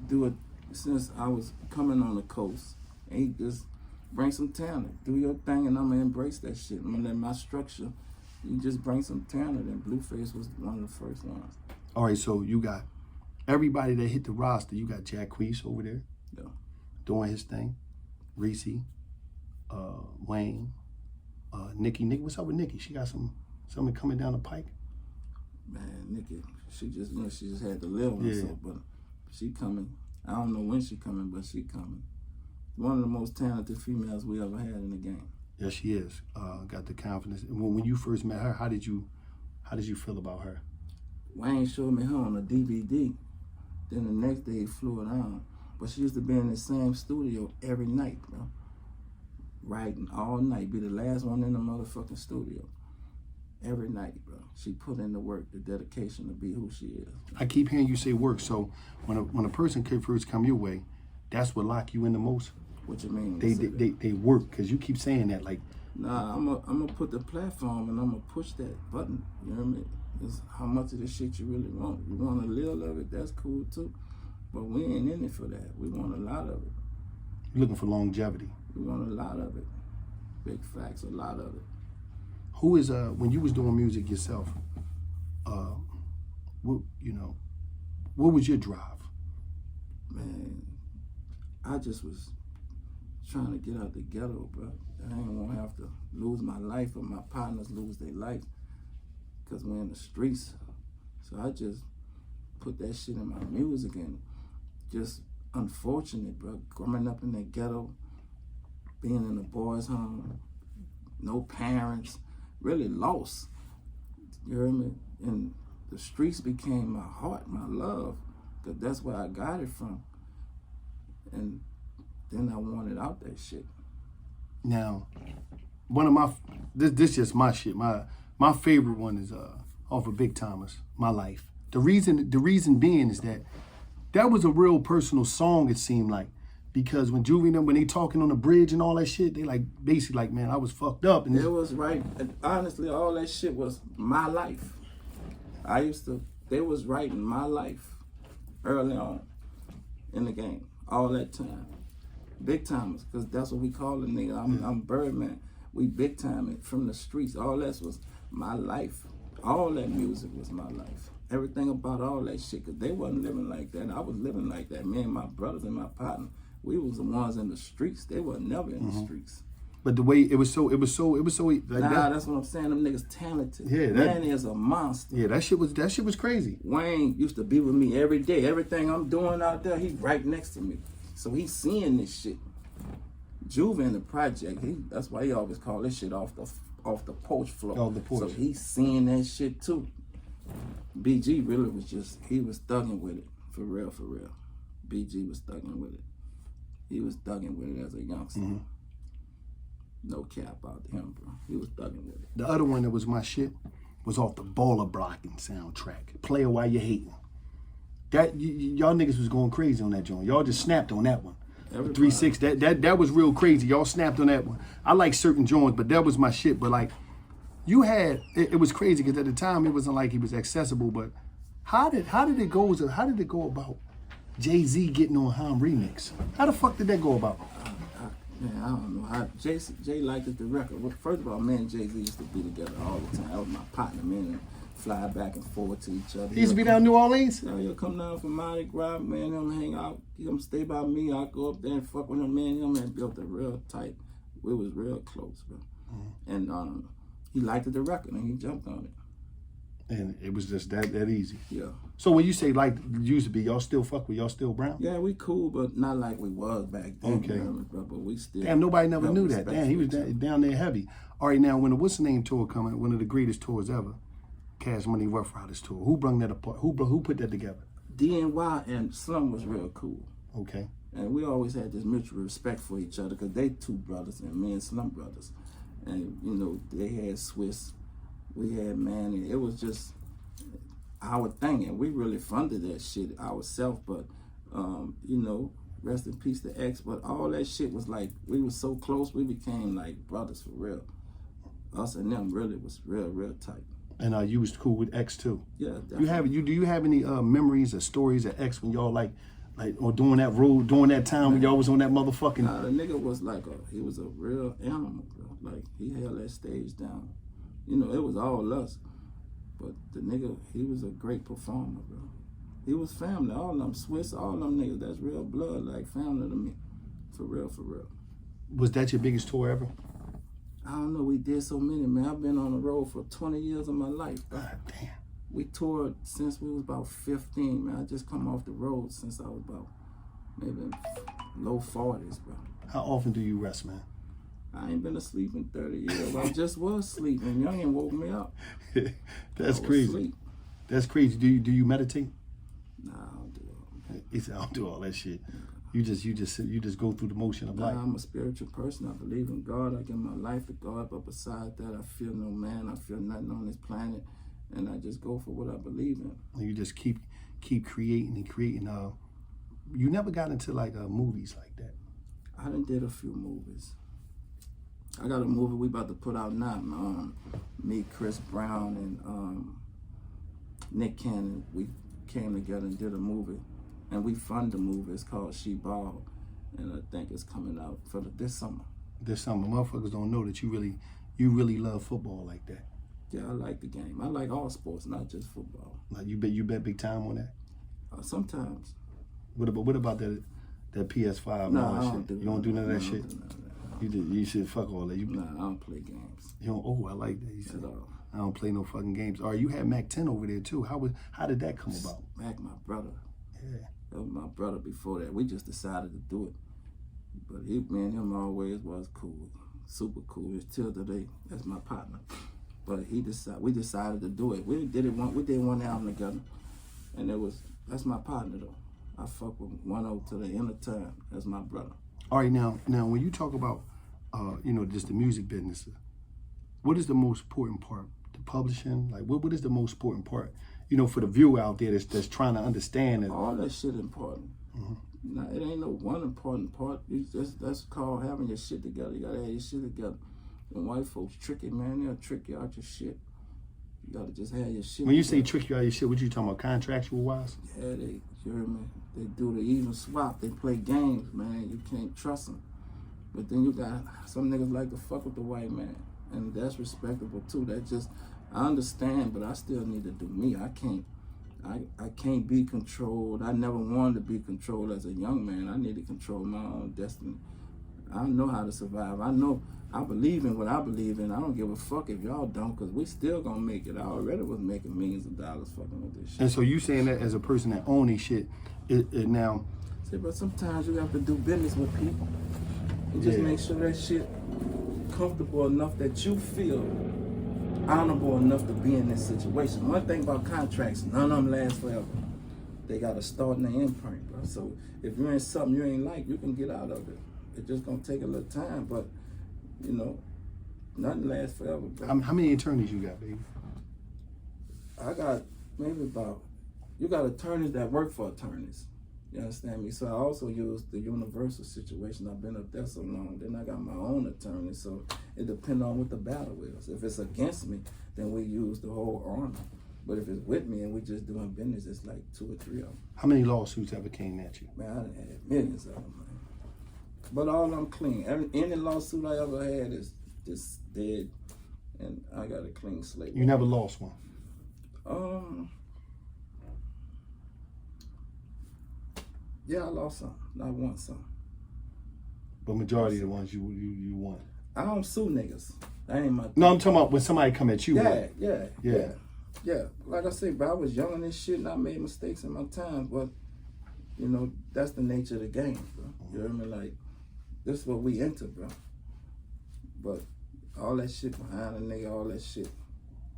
do it since I was coming on the coast. And he just bring some talent, do your thing, and I'm gonna embrace that shit. I'm gonna let my structure. You just bring some talent, and Blueface was one of the first ones. All right, so you got everybody that hit the roster. You got Jacquees over there, doing his thing. Reese, Wayne, Nikki. What's up with Nikki? She got something coming down the pike. Man, Nikki, she just had to live with herself, but she coming. I don't know when she coming, but she coming. One of the most talented females we ever had in the game. Yeah, she is. Got the confidence. When you first met her, how did you feel about her? Wayne showed me her on a DVD. Then the next day he flew it on. But she used to be in the same studio every night, bro. Writing all night. Be the last one in the motherfucking studio. Every night, bro. She put in the work, the dedication to be who she is. I keep hearing you say work. So when a person first come your way, that's what lock you in the most. What you mean? They work, because you keep saying that, like. Nah, I'm gonna put the platform and I'm gonna push that button. You know what I mean? It's how much of this shit you really want. You want a little of it, that's cool too. But we ain't in it for that. We want a lot of it. You're looking for longevity. We want a lot of it. Big facts, a lot of it. Who is when you was doing music yourself, what was your drive? Man, I just was trying to get out the ghetto, bro. I ain't gonna have to lose my life or my partners lose their life because we're in the streets. So I just put that shit in my music, and just unfortunate, bro. Growing up in that ghetto, being in a boys' home, no parents, really lost. You hear me? And the streets became my heart, my love, because that's where I got it from. And then I wanted out that shit. Now, one of my this just my shit. My favorite one is off of Big Thomas, My Life. The reason being is that was a real personal song, it seemed like. Because when Juvie and them, when they talking on the bridge and all that shit, they like basically like, man, I was fucked up. And it was right. And honestly, all that shit was my life. They was writing my life early on in the game, all that time. Big timers, because that's what we call the nigga. I'm Birdman. We big time it from the streets. All that was my life. All that music was my life. Everything about all that shit, because they wasn't living like that. I was living like that. Me and my brothers and my partner, we was the ones in the streets. They were never in the streets. But the way it was so like Nah, that's what I'm saying. Them niggas talented. Yeah, Manny is a monster. Yeah, that shit was crazy. Wayne used to be with me every day. Everything I'm doing out there, he right next to me. So he's seeing this shit. Juve in the project, that's why he always call this shit off the porch floor. Off the porch. So he's seeing that shit too. BG really was he was thugging with it. For real, for real. BG was thugging with it. He was thugging with it as a youngster. Mm-hmm. No cap out to him, bro. He was thugging with it. The other one that was my shit was off the Baller Blocking soundtrack. Player While You Hating. That y'all niggas was going crazy on that joint. Y'all just snapped on that one. 3-6. That was real crazy. Y'all snapped on that one. I like certain joints, but that was my shit. But like, you had it was crazy because at the time it wasn't like he was accessible. But how did it go? How did it go about Jay-Z getting on Ham remix? How the fuck did that go about? Man, I don't know. Jay liked it, the record. Well, first of all, me and Jay-Z used to be together all the time. That was my partner, man. Fly back and forth to each other. He used to be down in New Orleans? Yeah, he'll come down from Mardi Gras, man. He'll hang out. He'll stay by me. I'll go up there and fuck with him, man. Him and built a real tight. We was real close, bro. Mm-hmm. And he liked the record and he jumped on it. And it was just that easy. Yeah. So when you say like used to be, y'all still fuck with, y'all still brown? Yeah, we cool, but not like we was back then. Okay. But we still. Damn, nobody never knew that. Damn, he was down there heavy. All right, now when the What's the Name tour coming, one of the greatest tours ever, Cash Money Rough Riders tour. Who brung that apart? Who put that together? DNY and Slum was real cool. Okay. And we always had this mutual respect for each other because they two brothers and me and Slum brothers. And, you know, they had Swiss, we had Manny. It was just our thing. And we really funded that shit ourselves. But, you know, rest in peace to X. But all that shit was like, we were so close, we became like brothers for real. Us and them really was real tight. And you was cool with X too? Yeah, definitely. Do you have any memories or stories of X when y'all like or during that road, during that time when y'all was on that motherfucking? Nah, the nigga was like he was a real animal, bro. Like he held that stage down. You know, it was all us. But the nigga, he was a great performer, bro. He was family. All them Swiss, all them niggas, that's real blood, like family to me. For real, for real. Was that your biggest tour ever? I don't know, we did so many, man. I've been on the road for 20 years of my life, bro. God damn. We toured since we was about 15, man. I just come off the road since I was about maybe low 40s, bro. How often do you rest, man? I ain't been asleep in 30 years. I just was sleeping. Young and woke me up. That's crazy. Asleep. That's crazy. Do you meditate? Nah, I don't do all that. He said, I don't do all that shit. You just go through the motion of life. I'm a spiritual person. I believe in God. I give my life to God. But beside that, I feel no man. I feel nothing on this planet. And I just go for what I believe in. And you just keep creating and creating. You never got into like movies like that. I done did a few movies. I got a movie we about to put out now. Me, Chris Brown, and Nick Cannon. We came together and did a movie. And we fund the movie. It's called She Ball. And I think it's coming out for this summer. This summer. Motherfuckers don't know that you really love football like that. Yeah, I like the game. I like all sports, not just football. Like you bet big time on that? Sometimes. What about that PS5 and all that shit? You don't do none of that shit? You should fuck all that. Nah, I don't play games. You don't, I like that. You said, at all. I don't play no fucking games. All right, you had Mac 10 over there too. How did that come about? Mac, my brother. Yeah. That was my brother before that. We just decided to do it. But me and him always was cool. Super cool. It's till today. That's my partner. But we decided to do it. We did one album together. And that's my partner though. I fuck with 1 to the end of time. That's my brother. All right, now when you talk about just the music business, what is the most important part? The publishing? Like what is the most important part? For the viewer out there that's trying to understand it. All that shit important. Mm-hmm. Nah, it ain't no one important part. That's called having your shit together. You gotta have your shit together. When white folks trick you, man, they'll trick you out your shit. You gotta just have your shit. When you say trick you out your shit, what you talking about, contractual wise? Yeah, you hear me? They do the even swap. They play games, man. You can't trust them. But then you got some niggas like to fuck with the white man, and that's respectable too. I understand, but I still need to do me. I can't be controlled. I never wanted to be controlled as a young man. I need to control my own destiny. I know how to survive. I believe in what I believe in. I don't give a fuck if y'all don't, because we still gonna make it. I already was making millions of dollars fucking with this shit. And so you saying that as a person that own this shit, it now. See, but sometimes you have to do business with people. And just make sure that shit comfortable enough that you feel honorable enough to be in this situation. One thing about contracts, none of them last forever. They got a start and an end point, bro. So if you're in something you ain't like, you can get out of it. It's just gonna take a little time, but you know, nothing lasts forever, bro. How many attorneys you got, baby? I got maybe you got attorneys that work for attorneys. You understand me? So I also use the universal situation. I've been up there so long. Then I got my own attorney. So it depends on what the battle is. If it's against me, then we use the whole army. But if it's with me and we just doing business, it's like 2 or 3 of them. How many lawsuits ever came at you? Man, I done had millions of them, man. But all of them clean. Any lawsuit I ever had is just dead, and I got a clean slate. You never lost one? Yeah, I lost some. I won some. But majority of the ones you won. I don't sue niggas. That ain't my thing. No, I'm talking about when somebody come at you. Yeah. Like I said, bro, I was young in this shit and I made mistakes in my time, but you know, that's the nature of the game, bro. You hear me? Like, this is what we enter, bro. But all that shit behind a nigga, all that shit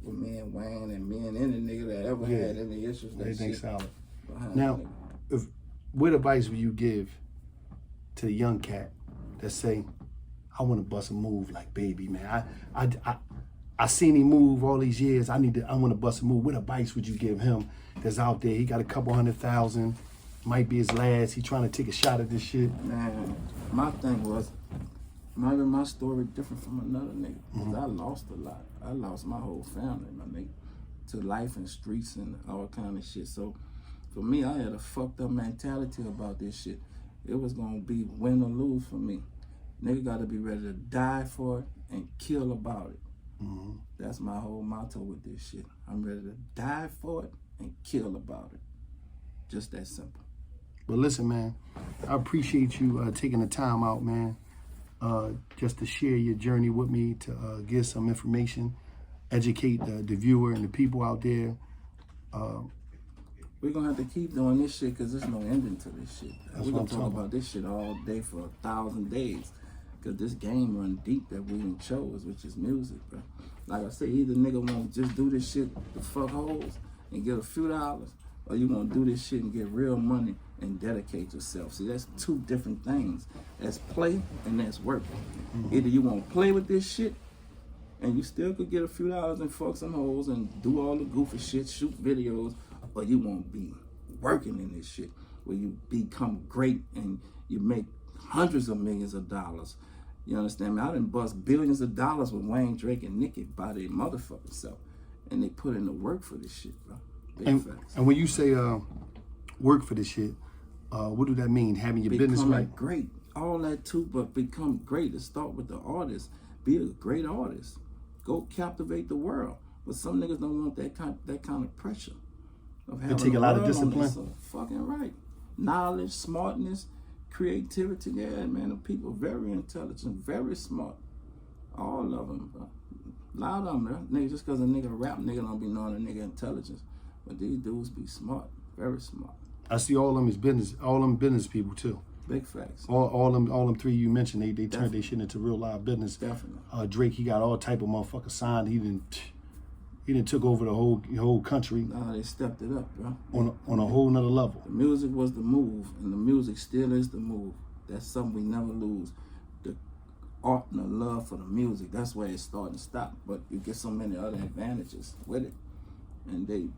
with me and Wayne and me and any nigga that ever had any issues, that everything shit solid. behind Now, a nigga. what advice would you give to the young cat that say, I want to bust a move like Baby, man. I seen him move all these years. I want to bust a move. What advice would you give him that's out there? He got a couple 100,000, might be his last. He trying to take a shot at this shit. Man, my thing was, maybe my story different from another nigga. Because I lost a lot. I lost my whole family, my nigga, to life and streets and all kind of shit. So for me, I had a fucked up mentality about this shit. It was gonna be win or lose for me. Nigga gotta be ready to die for it and kill about it. That's my whole motto with this shit. I'm ready to die for it and kill about it. Just that simple. But listen, man, I appreciate you taking the time out, man, just to share your journey with me, to give some information, educate the viewer and the people out there. We're gonna have to keep doing this shit because there's no ending to this shit. We're gonna talk about about this shit all day for 1,000 days. Because this game run deep that we done chose, which is music, bro. Like I say, either nigga want to just do this shit to fuck hoes and get a few dollars, or you want to do this shit and get real money and dedicate yourself. See, that's 2 different things. That's play and that's work. Either you want to play with this shit and you still could get a few dollars and fuck some hoes and do all the goofy shit, shoot videos, or you want to be working in this shit where you become great and you make hundreds of millions of dollars. You understand me? I done bust billions of dollars with Wayne, Drake, and Nicki by their motherfucking self. And they put in the work for this shit, bro. Big facts. And when you say work for this shit, what do that mean? Having your business right? Become great. All that too, but become great. Let's start with the artist. Be a great artist. Go captivate the world. But some niggas don't want that kind of pressure. It take a lot of discipline. So fucking right. Knowledge, smartness, creativity, yeah, man. The people very intelligent, very smart. All of them, bro. A lot of them, bro. Nigga, just because a nigga rap, nigga don't be knowing a nigga intelligence. But these dudes be smart, very smart. I see all them as business, all them business people too. Big facts. All them 3 you mentioned, they turned their shit into real live business. Definitely. Drake, he got all type of motherfuckers signed. He didn't took over the whole country. Nah, they stepped it up, bro. On a whole nother level. The music was the move, and the music still is the move. That's something we never lose. The art and the love for the music, that's where it's starting to stop. But you get so many other advantages with it. And they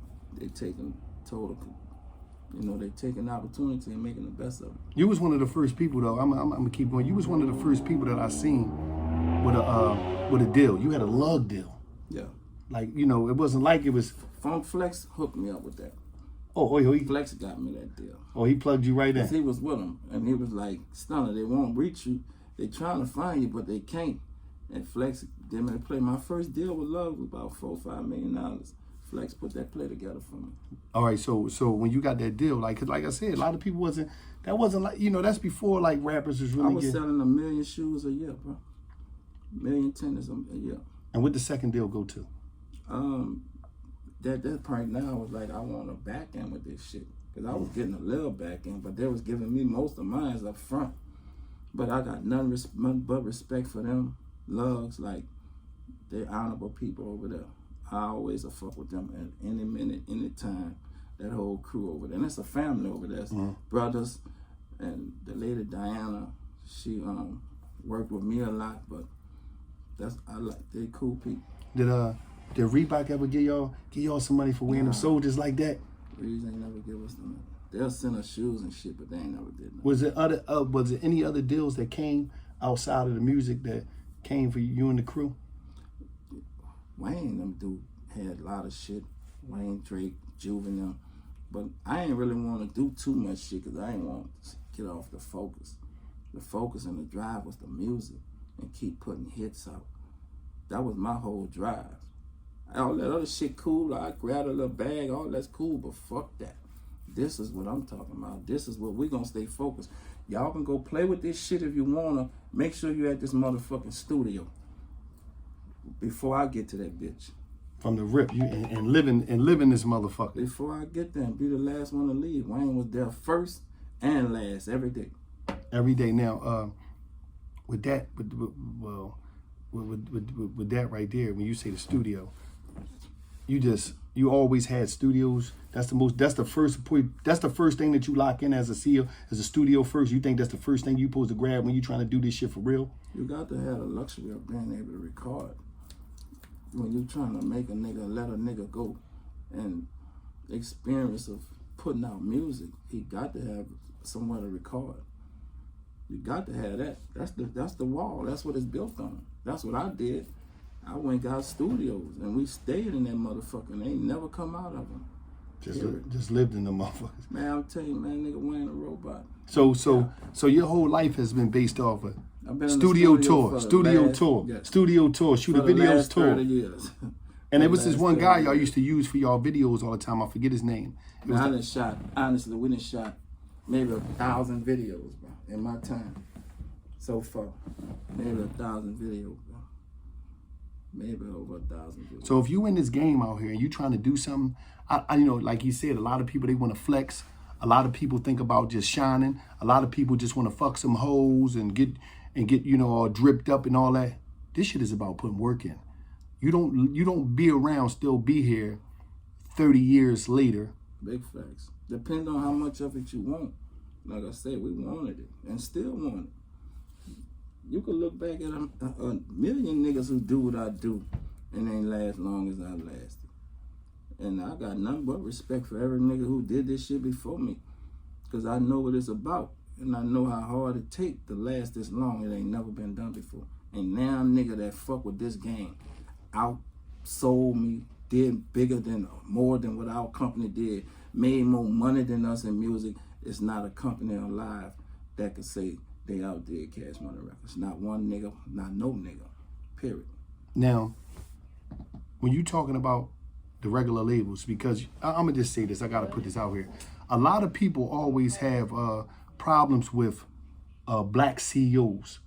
taking total, they taking opportunity and making the best of it. You was one of the first people though, I'm gonna keep going. You was one of the first people that I seen with a deal. You had a lug deal. Yeah. Like, it wasn't like it was. Funk Flex hooked me up with that. Flex got me that deal. Oh, he plugged you right in. He was with him, and he was like, Stunner, they won't reach you. They trying to find you, but they can't. And Flex, they play my first deal with Love was about $4 or $5 million. Flex put that play together for me. All right, so when you got that deal, like, 'cause like I said, a lot of people wasn't like, you know, that's before like rappers was I really was getting. selling 1 million shoes a year, bro. 1 million tennis a year. And what the second deal go to? That point now was like, I want a back end with this shit. Because I was getting a little back end, but they was giving me most of mine up front. But I got none but respect for them lugs. Like, they're honorable people over there. I always fuck with them at any minute, any time. That whole crew over there. And it's a family over there. Brothers. And the lady Diana, she worked with me a lot, but they cool people. Did Reebok ever give y'all some money for wearing them soldiers like that? Reeves ain't never give us the money. They'll send us shoes and shit, but they ain't never did nothing. Was there any other deals that came outside of the music that came for you and the crew? Wayne, them dude had a lot of shit. Wayne, Drake, Juvenile. But I ain't really want to do too much shit because I ain't want to get off the focus. The focus and the drive was the music and keep putting hits out. That was my whole drive. All that other shit cool. I grabbed a little bag, all that's cool, but fuck that. This is what I'm talking about. This is what we gonna stay focused. Y'all can go play with this shit if you wanna. Make sure you at this motherfucking studio before I get to that bitch. From the rip, you and living this motherfucker. Before I get there and be the last one to leave. Wayne was there first and last every day. Every day. Now, with that right there, when you say the studio, you always had studios. That's the first thing that you lock in as a CEO, as a studio first. You think that's the first thing you supposed to grab when you trying to do this shit for real? You got to have the luxury of being able to record. When you trying to make a nigga, let a nigga go, and experience of putting out music, he got to have somewhere to record. You got to have that. That's the wall. That's what it's built on. That's what I did. I went and got studios, and we stayed in that motherfucker, and they ain't never come out of them. Just lived in the motherfuckers. Man, I'll tell you, man, nigga Wayne a robot. So your whole life has been based off of studio tour, shoot the videos tour. 30 years. And it was this one guy y'all used to use for y'all videos all the time. I forget his name. Honestly, we done shot maybe 1,000 videos, bro, in my time. So far, maybe 1,000 videos, bro. Maybe over 1,000 videos. So if you in this game out here and you trying to do something, I you know, like you said, a lot of people, they want to flex. A lot of people think about just shining. A lot of people just want to fuck some hoes and get you know, all dripped up and all that. This shit is about putting work in. You don't be around, still be here 30 years later. Big facts. Depend on how much of it you want. Like I said, we wanted it and still want it. You could look back at a million niggas who do what I do and ain't last long as I lasted. And I got nothing but respect for every nigga who did this shit before me. Because I know what it's about. And I know how hard it take to last this long. It ain't never been done before. And now nigga that fuck with this game outsold me, did more than what our company did, made more money than us in music. It's not a company alive that could say they outdid Cash Money Records. Not one nigga, not no nigga, period. Now, when you talking about the regular labels, because I'm gonna just say this, I gotta put this out here. A lot of people always have problems with black CEOs.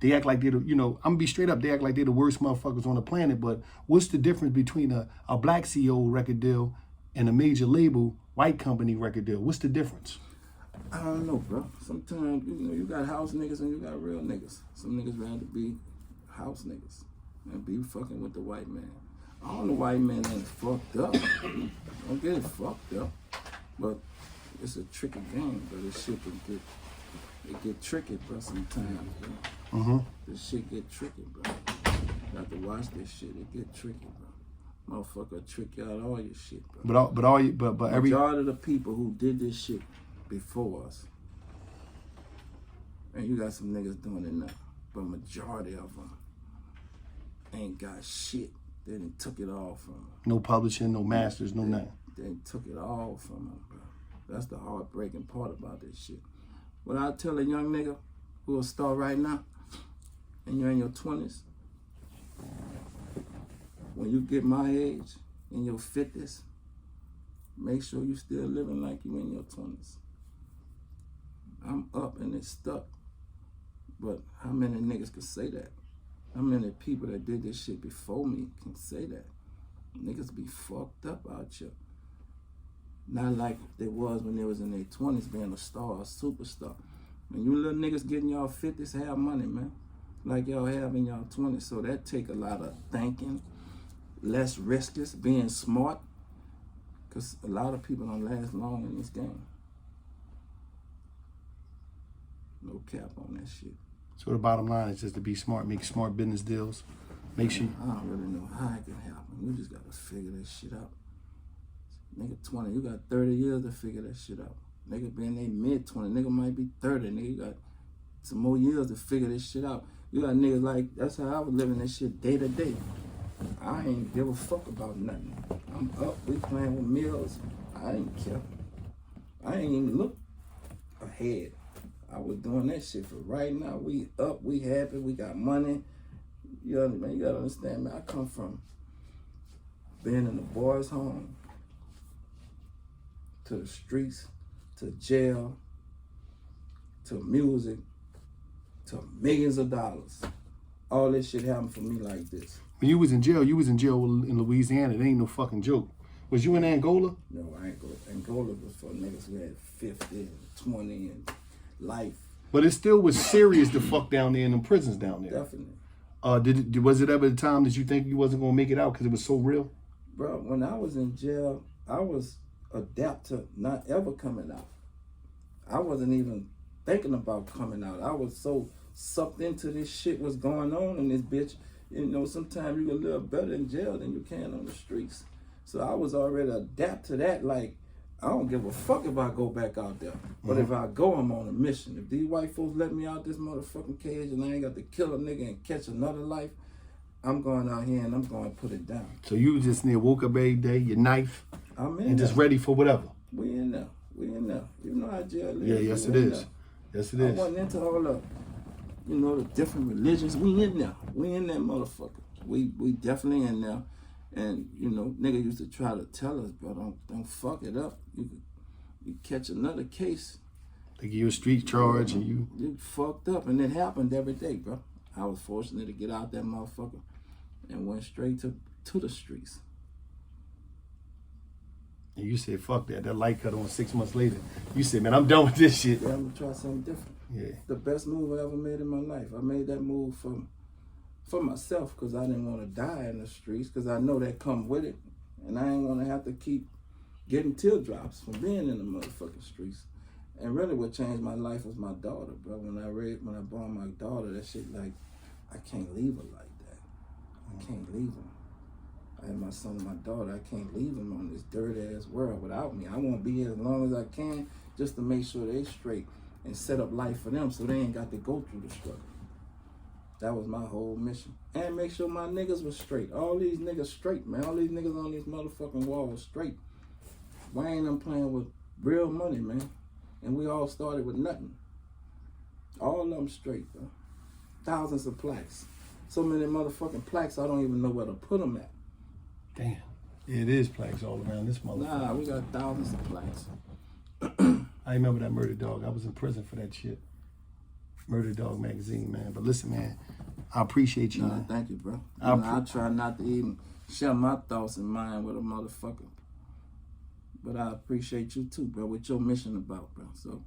They act like they're, you know, I'm gonna be straight up, they act like they're the worst motherfuckers on the planet, but what's the difference between a black CEO record deal and a major label white company record deal? What's the difference? I don't know, bro. Sometimes, you know, you got house niggas and you got real niggas. Some niggas rather be house niggas and be fucking with the white man. All the white men ain't fucked up. Don't get it fucked up. But it's a tricky game, bro. This shit can get tricky, bro, sometimes, bro. Mm-hmm. This shit get tricky, bro. You have to watch this shit. It get tricky, bro. Motherfucker trick you out all your shit, bro. But every majority of the people who did this shit before us, and you got some niggas doing it now, but majority of them ain't got shit. They done took it all from them. No publishing, no masters, no nothing. They took it all from them, bro. That's the heartbreaking part about this shit. What I tell a young nigga who will start right now, and you're in your 20s, when you get my age, in your 50s, make sure you still living like you in your 20s. I'm up and it's stuck. But how many niggas can say that? How many people that did this shit before me can say that? Niggas be fucked up out here. Not like they was when they was in their 20s being a star, a superstar. When you little niggas getting y'all 50s, have money, man. Like y'all have in y'all 20s. So that take a lot of thinking, less riskless, being smart. Because a lot of people don't last long in this game. No cap on that shit. So the bottom line is just to be smart, make smart business deals. Make sure. I don't really know how it can happen. You just gotta figure that shit out. Nigga 20, you got 30 years to figure that shit out. Nigga be in their mid-20, nigga might be 30. Nigga, you got some more years to figure this shit out. You got niggas like, that's how I was living this shit day to day. I ain't give a fuck about nothing. I'm up, we playing with meals. I ain't care. I ain't even look ahead. I was doing that shit for right now. We up, we happy, we got money. You know, man, you gotta understand, man, I come from being in the boys' home, to the streets, to jail, to music, to millions of dollars. All this shit happened for me like this. When you was in jail in Louisiana. It ain't no fucking joke. Was you in Angola? No, I ain't go. Angola was for niggas who had 50 and 20 and life. But it still was serious to fuck down there in them prisons down there. Definitely. Was it ever a time that you think you wasn't gonna make it out because it was so real? Bro, when I was in jail, I was adapt to not ever coming out. I wasn't even thinking about coming out. I was so sucked into this shit what's going on in this bitch. You know, sometimes you can live better in jail than you can on the streets. So I was already adapt to that. Like, I don't give a fuck if I go back out there. But if I go, I'm on a mission. If these white folks let me out this motherfucking cage and I ain't got to kill a nigga and catch another life, I'm going out here and I'm going to put it down. So you just woke up every day, your knife, I'm in and there. just ready for whatever. We in there. We in there. You know how jail is. Yeah, yes it is. Yes it is. I wasn't into all the, you know, the different religions. We in there. We in there, motherfucker. We definitely in there. And, you know, nigga used to try to tell us, bro, don't fuck it up. You catch another case. They give you a street charge and you fucked up. And it happened every day, bro. I was fortunate to get out that motherfucker and went straight to the streets. And you said, fuck that. That light cut on 6 months later. You said, man, I'm done with this shit. Yeah, I'm gonna try something different. Yeah. The best move I ever made in my life. I made that move for myself because I didn't want to die in the streets because I know that come with it. And I ain't want to have to keep getting teardrops from being in the motherfucking streets. And really what changed my life was my daughter, bro. When I born my daughter, that shit, like, I can't leave her like that. I can't leave her. I had my son and my daughter. I can't leave them on this dirty-ass world without me. I want to be here as long as I can just to make sure they straight and set up life for them so they ain't got to go through the struggle. That was my whole mission. And make sure my niggas was straight. All these niggas straight, man. All these niggas on these motherfucking walls straight. Why ain't them playing with real money, man? And we all started with nothing. All of them straight, bro. Thousands of plaques. So many motherfucking plaques, I don't even know where to put them at. Damn. Yeah, it is plaques all around this motherfucker. Nah, we got thousands of plaques. I remember that Murder Dog. I was in prison for that shit. Murder Dog magazine, man. But listen, man, I appreciate you, man. Thank you, bro. I try not to even share my thoughts and mind with a motherfucker. But I appreciate you too, bro, what your mission about, bro. So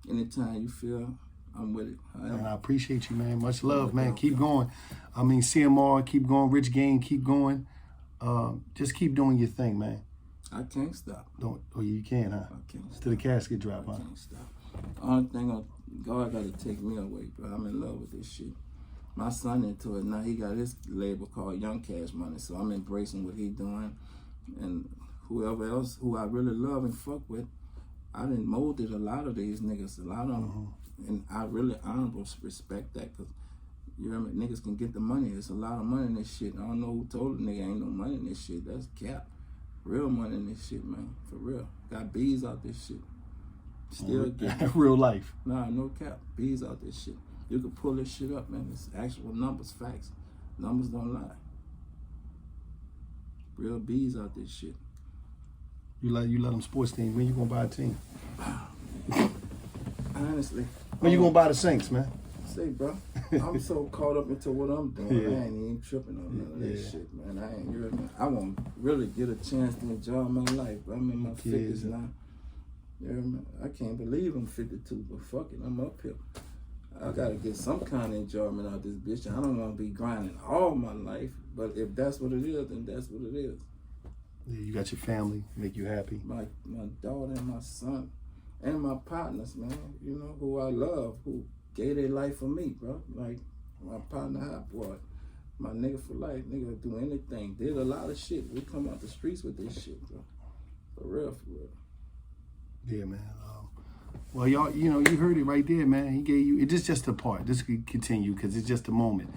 anytime you feel, I'm with it. And I appreciate you, man. Much love, man. Keep going. I mean, CMR, keep going. Rich Gang, keep going. Just keep doing your thing, man. I can't stop. Oh, you can, huh? I can't stop. To the casket drop, huh? I can't stop. Only thing, God got to take me away, bro. I'm in love with this shit. My son into it now. He got his label called Young Cash Money, so I'm embracing what he doing. And whoever else who I really love and fuck with, I done molded a lot of these niggas, a lot of them. And I really honorable respect that because you know, niggas can get the money. There's a lot of money in this shit. I don't know who told a nigga ain't no money in this shit. That's cap. Real money in this shit, man. For real. Got bees out this shit. Still getting real life. Nah, no cap. Bees out this shit. You can pull this shit up, man. It's actual numbers, facts. Numbers don't lie. real B's out this shit. You let them sports team. When you gonna buy a team? Honestly. When you gonna buy the Saints, man? Say, bro, I'm so caught up into what I'm doing. Yeah. I ain't even tripping on none of that Yeah. shit, man. I want to really get a chance to enjoy my life. I'm in my 50s now. You hear me? I can't believe I'm 52, but fuck it, I'm up here. I gotta get some kind of enjoyment out of this bitch. I don't want to be grinding all my life, but if that's what it is, then that's what it is. Yeah, you got your family, make you happy. My daughter and my son and my partners, man, you know, who I love, who gave their life for me, bro. Like my partner, Hot Boy, my nigga for life, nigga do anything. Did a lot of shit. We come out the streets with this shit, bro. For real, for real. Yeah, man. Well, y'all, you know, you heard it right there, man. He gave you, it's just a part. This could continue because it's just a moment.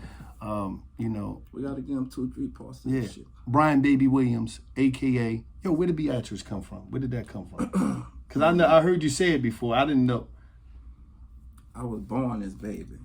You know. We got to give him 2-3 parts of this shit. Brian Baby Williams, a.k.a. Yo, where did Beatrice come from? Where did that come from? Because I heard you say it before. I didn't know. I was born as Baby.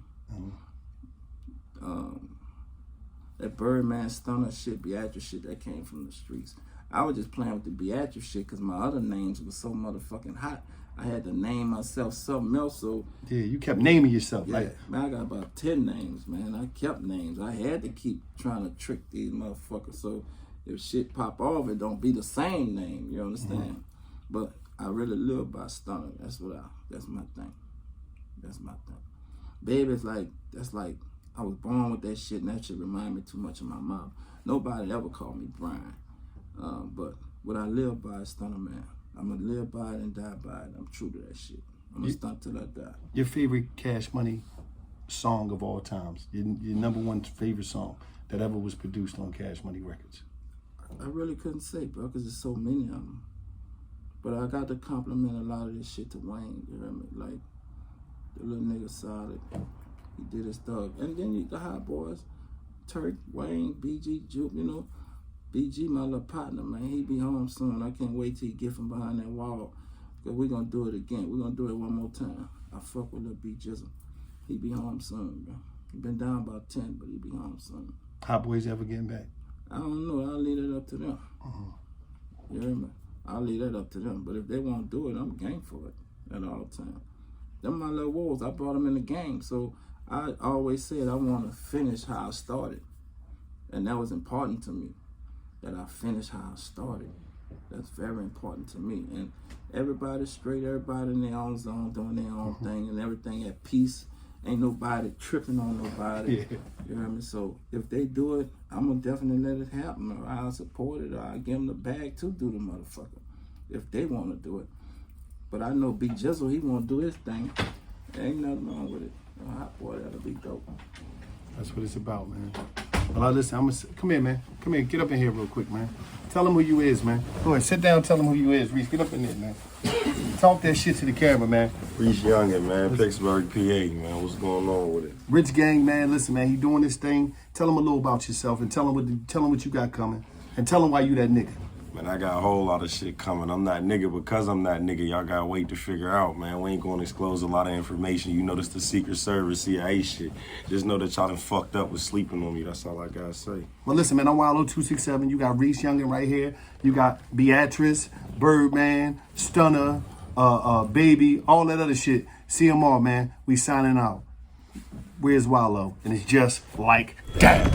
That Birdman stunner shit, Beatrice shit, that came from the streets. I was just playing with the Beatrice shit because my other names were so motherfucking hot. I had to name myself something else, so... Yeah, you kept naming yourself. Yeah, like, man, I got about 10 names, man. I kept names. I had to keep trying to trick these motherfuckers, so if shit pop off, it don't be the same name, you understand? But I really live by stunner. That's my thing. That's my thing. Baby, that's like, I was born with that shit, and that shit remind me too much of my mom. Nobody ever called me Brian. But what I live by is stunner, man. I'm going to live by it and die by it. I'm true to that shit. I'm going to stunt till I die. Your favorite Cash Money song of all times? Your number one favorite song that ever was produced on Cash Money Records? I really couldn't say, bro, because there's so many of them. But I got to compliment a lot of this shit to Wayne, you hear me? Like, the little nigga solid. He did his stuff. And then the hot boys, Turk, Wayne, BG, Juke, you know. BG, my little partner, man, he be home soon. I can't wait till he get from behind that wall. Because we're going to do it again. We're going to do it one more time. I fuck with little B Jizzle. He be home soon, bro. He been down about 10, but he be home soon. Hot Boys ever getting back? I don't know. I'll leave it up to them. You hear me? I'll leave that up to them. But if they won't do it, I'm game for it at all times. Them my little wolves. I brought them in the game. So I always said I want to finish how I started. And that was important to me. That I finish how I started. That's very important to me. And everybody's straight, everybody in their own zone, doing their own thing, and everything at peace. Ain't nobody tripping on nobody. Yeah. You hear me? So if they do it, I'm going to definitely let it happen, or I'll support it, or I'll give them the bag to do the motherfucker, if they want to do it. But I know B Jizzle, he want to do his thing. There ain't nothing wrong with it. A hot boy, that'll be dope. That's what it's about, man. Well, listen, come here, man. Come here, get up in here real quick, man. Tell them who you is, man. Go ahead, sit down, tell them who you is. Reese, get up in there, man. Talk that shit to the camera, man. Reese Youngin, man, Pittsburgh, PA, man. What's going on with it? Rich Gang, man. Listen, man, he doing this thing. Tell him a little about yourself and tell him what you got coming. And tell him why you that nigga. Man, I got a whole lot of shit coming. I'm not nigga because I'm not nigga. Y'all gotta wait to figure out, man. We ain't gonna disclose a lot of information. You know this the Secret Service, CIA shit. Just know that y'all done fucked up with sleeping on me. That's all I gotta say. Well, listen, man, I'm Wallo 267. You got Reese Youngin right here. You got Beatrice, Birdman, Stunner, Baby, all that other shit. See them all, man. We signing out. Where's Wallo? And it's just like that.